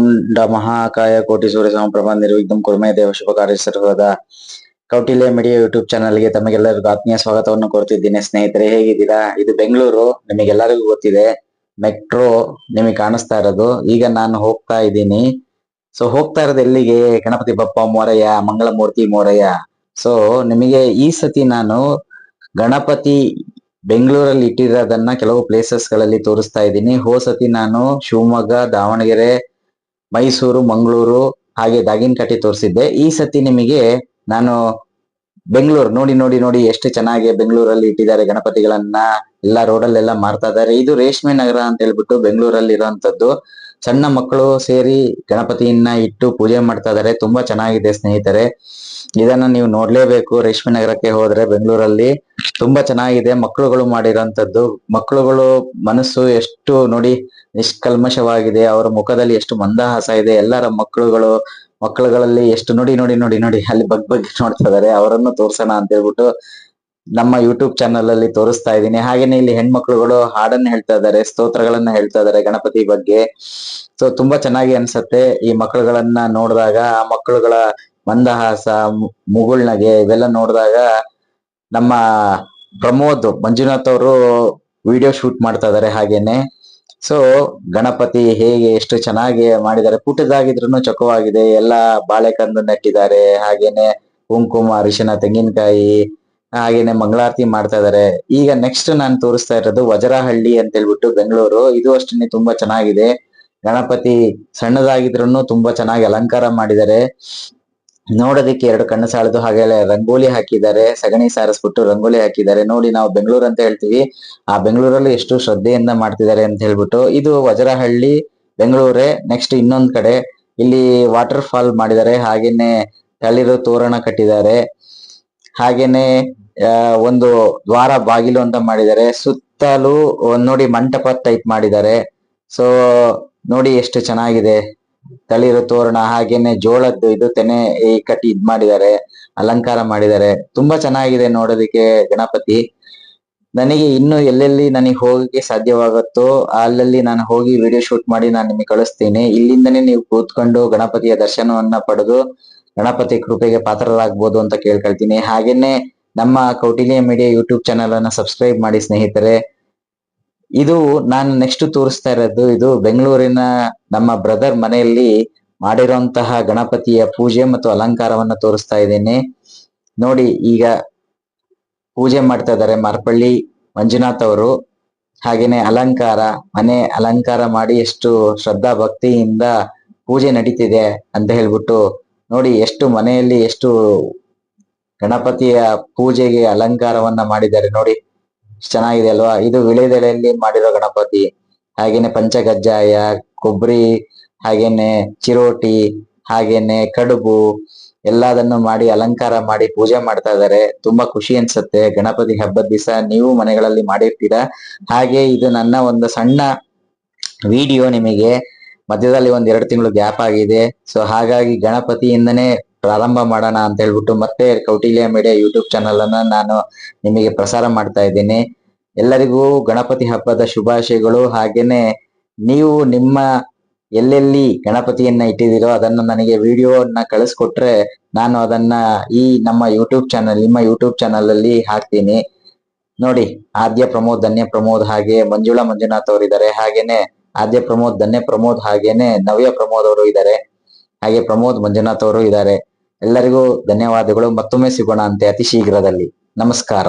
ವಕ್ರತುಂಡ ಮಹಾಕಾಯ ಕೋಟಿ ಸೂರ್ಯ ಸಮಪ್ರಭಾ ನಿರ್ವಿಘ್ನಂ ಕುರುಮೇ ದೇವ ಶುಭ ಕಾರ್ಯ ಸರ್ವದ ಕೌಟಿಲ್ಯ ಮೀಡಿಯಾ ಯೂಟ್ಯೂಬ್ ಚಾನಲ್ಗೆ ತಮಗೆಲ್ಲರಿಗೂ ಆತ್ಮೀಯ ಸ್ವಾಗತವನ್ನು ಕೋರ್ತಿದ್ದೀನಿ. ಸ್ನೇಹಿತರೆ, ಹೇಗಿದ್ದೀರಾ? ಇದು ಬೆಂಗಳೂರು, ನಿಮಗೆಲ್ಲರಿಗೂ ಗೊತ್ತಿದೆ. ಮೆಟ್ರೋ ನಿಮಗೆ ಕಾಣಿಸ್ತಾ ಇರೋದು. ಈಗ ನಾನು ಹೋಗ್ತಾ ಇದ್ದೀನಿ. ಸೊ ಹೋಗ್ತಾ ಇರೋದು ಎಲ್ಲಿಗೆ? ಗಣಪತಿ ಬಪ್ಪ ಮೋರಯ್ಯ, ಮಂಗಳಮೂರ್ತಿ ಮೋರಯ್ಯ. ಸೊ ನಿಮಗೆ ಈ ಸತಿ ನಾನು ಗಣಪತಿ ಬೆಂಗಳೂರಲ್ಲಿ ಇಟ್ಟಿರೋದನ್ನ ಕೆಲವು ಪ್ಲೇಸಸ್ ಗಳಲ್ಲಿ ತೋರಿಸ್ತಾ ಇದ್ದೀನಿ. ಸತಿ ನಾನು ಶಿವಮೊಗ್ಗ, ದಾವಣಗೆರೆ, ಮೈಸೂರು, ಮಂಗಳೂರು ಹಾಗೆ ದಾಗಿನಕಟ್ಟಿ ತೋರಿಸಿದ್ದೆ. ಈ ಸತಿ ನಿಮಗೆ ನಾನು ಬೆಂಗಳೂರು ನೋಡಿ ನೋಡಿ ನೋಡಿ ಎಷ್ಟು ಚೆನ್ನಾಗಿ ಬೆಂಗಳೂರಲ್ಲಿ ಇಟ್ಟಿದ್ದಾರೆ ಗಣಪತಿಗಳನ್ನ. ಎಲ್ಲ ರೋಡಲ್ಲೆಲ್ಲ ಮಾರ್ತಾ ಇದ್ದಾರೆ. ಇದು ರೇಷ್ಮೆ ನಗರ ಅಂತ ಹೇಳ್ಬಿಟ್ಟು ಬೆಂಗಳೂರಲ್ಲಿ ಇರುವಂತದ್ದು. ಸಣ್ಣ ಮಕ್ಕಳು ಸೇರಿ ಗಣಪತಿಯನ್ನ ಇಟ್ಟು ಪೂಜೆ ಮಾಡ್ತಾ ಇದ್ದಾರೆ. ತುಂಬಾ ಚೆನ್ನಾಗಿದೆ ಸ್ನೇಹಿತರೆ, ಇದನ್ನ ನೀವು ನೋಡ್ಲೇಬೇಕು. ರೇಷ್ಮೆ ನಗರಕ್ಕೆ ಹೋದ್ರೆ ಬೆಂಗಳೂರಲ್ಲಿ ತುಂಬಾ ಚೆನ್ನಾಗಿದೆ. ಮಕ್ಕಳುಗಳು ಮಾಡಿರೋಂಥದ್ದು. ಮಕ್ಕಳುಗಳು ಮನಸ್ಸು ಎಷ್ಟು ನೋಡಿ ನಿಷ್ಕಲ್ಮಶವಾಗಿದೆ. ಅವರ ಮುಖದಲ್ಲಿ ಎಷ್ಟು ಮಂದಹಾಸ ಇದೆ. ಎಲ್ಲರ ಮಕ್ಕಳುಗಳಲ್ಲಿ ಎಷ್ಟು ನೋಡಿ ನೋಡಿ ನೋಡಿ ನೋಡಿ ಅಲ್ಲಿ ಬಗ್ಗೆ ನೋಡ್ತಾ ಇದಾರೆ. ಅವರನ್ನು ತೋರ್ಸೋಣ ಅಂತ ಹೇಳ್ಬಿಟ್ಟು ನಮ್ಮ ಯೂಟ್ಯೂಬ್ ಚಾನಲ್ ಅಲ್ಲಿ ತೋರಿಸ್ತಾ ಇದ್ದೀನಿ. ಹಾಗೇನೆ ಇಲ್ಲಿ ಹೆಣ್ಮಕ್ಳುಗಳು ಹಾಡನ್ನ ಹೇಳ್ತಾ ಇದ್ದಾರೆ, ಸ್ತೋತ್ರಗಳನ್ನ ಹೇಳ್ತಾ ಇದ್ದಾರೆ ಗಣಪತಿ ಬಗ್ಗೆ. ಸೊ ತುಂಬಾ ಚೆನ್ನಾಗಿ ಅನ್ಸತ್ತೆ ಈ ಮಕ್ಕಳುಗಳನ್ನ ನೋಡಿದಾಗ. ಆ ಮಕ್ಕಳುಗಳ ಮಂದಹಾಸ, ಮುಗುಳ್ನಗೆ ಇವೆಲ್ಲ ನೋಡಿದಾಗ ನಮ್ಮ ಪ್ರಮೋದ್ ಮಂಜುನಾಥ್ ಅವರು ವಿಡಿಯೋ ಶೂಟ್ ಮಾಡ್ತಾ ಇದಾರೆ. ಹಾಗೇನೆ ಸೊ ಗಣಪತಿ ಹೇಗೆ ಎಷ್ಟು ಚೆನ್ನಾಗಿ ಮಾಡಿದ್ದಾರೆ. ಪುಟ್ಟದಾಗಿದ್ರು ಚೊಕವಾಗಿದೆ. ಎಲ್ಲ ಬಾಳೆಕಂದು ನೆಟ್ಟಿದ್ದಾರೆ. ಹಾಗೇನೆ ಕುಂಕುಮ, ಅರಿಶಿನ, ತೆಂಗಿನಕಾಯಿ, ಹಾಗೇನೆ ಮಂಗಳಾರತಿ ಮಾಡ್ತಾ ಇದಾರೆ. ಈಗ ನೆಕ್ಸ್ಟ್ ನಾನು ತೋರಿಸ್ತಾ ಇರೋದು ವಜ್ರಹಳ್ಳಿ ಅಂತ ಹೇಳ್ಬಿಟ್ಟು ಬೆಂಗಳೂರು. ಇದು ಅಷ್ಟೇ ತುಂಬಾ ಚೆನ್ನಾಗಿದೆ. ಗಣಪತಿ ಸಣ್ಣದಾಗಿದ್ರು ತುಂಬಾ ಚೆನ್ನಾಗಿ ಅಲಂಕಾರ ಮಾಡಿದ್ದಾರೆ. ನೋಡೋದಿಕ್ಕೆ ಎರಡು ಕಣ್ಣು ಸಾಲದು. ಹಾಗೆ ರಂಗೋಲಿ ಹಾಕಿದ್ದಾರೆ, ಸಗಣಿ ಸಾರಿಸ್ಬಿಟ್ಟು ರಂಗೋಲಿ ಹಾಕಿದ್ದಾರೆ. ನೋಡಿ, ನಾವು ಬೆಂಗಳೂರು ಅಂತ ಹೇಳ್ತೀವಿ, ಆ ಬೆಂಗಳೂರಲ್ಲಿ ಎಷ್ಟು ಶ್ರದ್ಧೆಯಿಂದ ಮಾಡ್ತಿದ್ದಾರೆ ಅಂತ ಹೇಳ್ಬಿಟ್ಟು. ಇದು ವಜ್ರಹಳ್ಳಿ ಬೆಂಗಳೂರೇ. ನೆಕ್ಸ್ಟ್ ಇನ್ನೊಂದ್ ಕಡೆ ಇಲ್ಲಿ ವಾಟರ್ ಫಾಲ್ ಮಾಡಿದ್ದಾರೆ. ಹಾಗೇನೆ ತಳಿರು ತೋರಣ ಕಟ್ಟಿದ್ದಾರೆ. ಹಾಗೇನೆ ಒಂದು ದ್ವಾರ ಬಾಗಿಲು ಅಂತ ಮಾಡಿದ್ದಾರೆ. ಸುತ್ತಲೂ ನೋಡಿ ಮಂಟಪ ಟೈಪ್ ಮಾಡಿದ್ದಾರೆ. ಸೊ ನೋಡಿ ಎಷ್ಟು ಚೆನ್ನಾಗಿದೆ. ತಳಿರು ತೋರಣ, ಹಾಗೇನೆ ಜೋಳದ್ದು ಇದು ತೆನೆ ಕಟ್ಟಿ ಇದ್ ಮಾಡಿದ್ದಾರೆ, ಅಲಂಕಾರ ಮಾಡಿದ್ದಾರೆ. ತುಂಬಾ ಚೆನ್ನಾಗಿದೆ ನೋಡೋದಿಕ್ಕೆ ಗಣಪತಿ. ನನಗೆ ಇನ್ನು ಎಲ್ಲೆಲ್ಲಿ ನನಗೆ ಹೋಗಕ್ಕೆ ಸಾಧ್ಯವಾಗುತ್ತೋ ಅಲ್ಲಲ್ಲಿ ನಾನು ಹೋಗಿ ವಿಡಿಯೋ ಶೂಟ್ ಮಾಡಿ ನಾನು ನಿಮಗೆ ಕಳಿಸ್ತೀನಿ. ಇಲ್ಲಿಂದನೇ ನೀವು ಕೂತ್ಕೊಂಡು ಗಣಪತಿಯ ದರ್ಶನವನ್ನ ಪಡೆದು ಗಣಪತಿ ಕೃಪೆಗೆ ಪಾತ್ರರಾಗ್ಬೋದು ಅಂತ ಕೇಳ್ಕೊಳ್ತೀನಿ. ಹಾಗೇನೆ ನಮ್ಮ ಕೌಟಿಲ್ಯ ಮೀಡಿಯಾ ಯೂಟ್ಯೂಬ್ ಚಾನಲ್ ಅನ್ನ ಸಬ್ಸ್ಕ್ರೈಬ್ ಮಾಡಿ ಸ್ನೇಹಿತರೆ. ಇದು ನಾನು ನೆಕ್ಸ್ಟ್ ತೋರಿಸ್ತಾ ಇರೋದು, ಇದು ಬೆಂಗಳೂರಿನ ನಮ್ಮ ಬ್ರದರ್ ಮನೆಯಲ್ಲಿ ಮಾಡಿರುವಂತಹ ಗಣಪತಿಯ ಪೂಜೆ ಮತ್ತು ಅಲಂಕಾರವನ್ನ ತೋರಿಸ್ತಾ ಇದ್ದೀನಿ. ನೋಡಿ, ಈಗ ಪೂಜೆ ಮಾಡ್ತಾ ಇದ್ದಾರೆ ಮಾರ್ಪಳ್ಳಿ ಮಂಜುನಾಥ್ ಅವರು. ಹಾಗೇನೆ ಅಲಂಕಾರ, ಮನೆ ಅಲಂಕಾರ ಮಾಡಿ ಎಷ್ಟು ಶ್ರದ್ಧಾ ಭಕ್ತಿಯಿಂದ ಪೂಜೆ ನಡೀತಿದೆ ಅಂತ ಹೇಳ್ಬಿಟ್ಟು ನೋಡಿ. ಎಷ್ಟು ಮನೆಯಲ್ಲಿ ಎಷ್ಟು ಗಣಪತಿಯ ಪೂಜೆಗೆ ಅಲಂಕಾರವನ್ನ ಮಾಡಿದ್ದಾರೆ ನೋಡಿ, ಚೆನ್ನಾಗಿದೆ ಅಲ್ವಾ? ಇದು ವಿಳೆದೆಲೆಯಲ್ಲಿ ಮಾಡಿರೋ ಗಣಪತಿ. ಹಾಗೇನೆ ಪಂಚಗಜ್ಜಾಯ, ಕೊಬ್ಬರಿ, ಹಾಗೇನೆ ಚಿರೋಟಿ, ಹಾಗೇನೆ ಕಡುಬು ಎಲ್ಲದನ್ನು ಮಾಡಿ ಅಲಂಕಾರ ಮಾಡಿ ಪೂಜೆ ಮಾಡ್ತಾ ಇದ್ದಾರೆ. ತುಂಬಾ ಖುಷಿ ಅನ್ಸುತ್ತೆ. ಗಣಪತಿ ಹಬ್ಬದ ದಿವಸ ನೀವು ಮನೆಗಳಲ್ಲಿ ಮಾಡಿರ್ತೀರಾ. ಹಾಗೆ ಇದು ನನ್ನ ಒಂದು ಸಣ್ಣ ವಿಡಿಯೋ. ನಿಮಗೆ ಮಧ್ಯದಲ್ಲಿ 1-2 ತಿಂಗಳು ಗ್ಯಾಪ್ ಆಗಿದೆ. ಸೊ ಹಾಗಾಗಿ ಗಣಪತಿಯಿಂದನೇ ಪ್ರಾರಂಭ ಮಾಡೋಣ ಅಂತ ಹೇಳ್ಬಿಟ್ಟು ಮತ್ತೆ ಕೌಟಿಲ್ಯ ಮೀಡಿಯಾ ಯೂಟ್ಯೂಬ್ ಚಾನಲ್ ಅನ್ನ ನಾನು ನಿಮಗೆ ಪ್ರಸಾರ ಮಾಡ್ತಾ ಇದ್ದೀನಿ. ಎಲ್ಲರಿಗೂ ಗಣಪತಿ ಹಬ್ಬದ ಶುಭಾಶಯಗಳು. ಹಾಗೇನೆ ನೀವು ನಿಮ್ಮ ಎಲ್ಲೆಲ್ಲಿ ಗಣಪತಿಯನ್ನ ಇಟ್ಟಿದ್ದೀರೋ ಅದನ್ನ ನನಗೆ ವಿಡಿಯೋನ ಕಳಿಸ್ಕೊಟ್ರೆ ನಾನು ಅದನ್ನ ಈ ನಮ್ಮ ಯೂಟ್ಯೂಬ್ ಚಾನಲ್, ನಿಮ್ಮ ಯೂಟ್ಯೂಬ್ ಚಾನಲ್ ಅಲ್ಲಿ ಹಾಕ್ತೀನಿ. ನೋಡಿ, ಆದ್ಯ ಪ್ರಮೋದ್, ಧನ್ಯ ಪ್ರಮೋದ್, ಹಾಗೆ ಮಂಜುಳಾ ಮಂಜುನಾಥ್ ಅವರು ಇದ್ದಾರೆ. ಹಾಗೇನೆ ಆದ್ಯ ಪ್ರಮೋದ್, ಧನ್ಯ ಪ್ರಮೋದ್, ಹಾಗೇನೆ ನವ್ಯ ಪ್ರಮೋದ್ ಅವರು ಇದ್ದಾರೆ. ಹಾಗೆ ಪ್ರಮೋದ್ ಮಂಜುನಾಥ್ ಅವರು ಇದ್ದಾರೆ. ಎಲ್ಲರಿಗೂ ಧನ್ಯವಾದಗಳು. ಮತ್ತೊಮ್ಮೆ ಸಿಗೋಣ ಅಂತೆ ಅತಿ ಶೀಘ್ರದಲ್ಲಿ. ನಮಸ್ಕಾರ.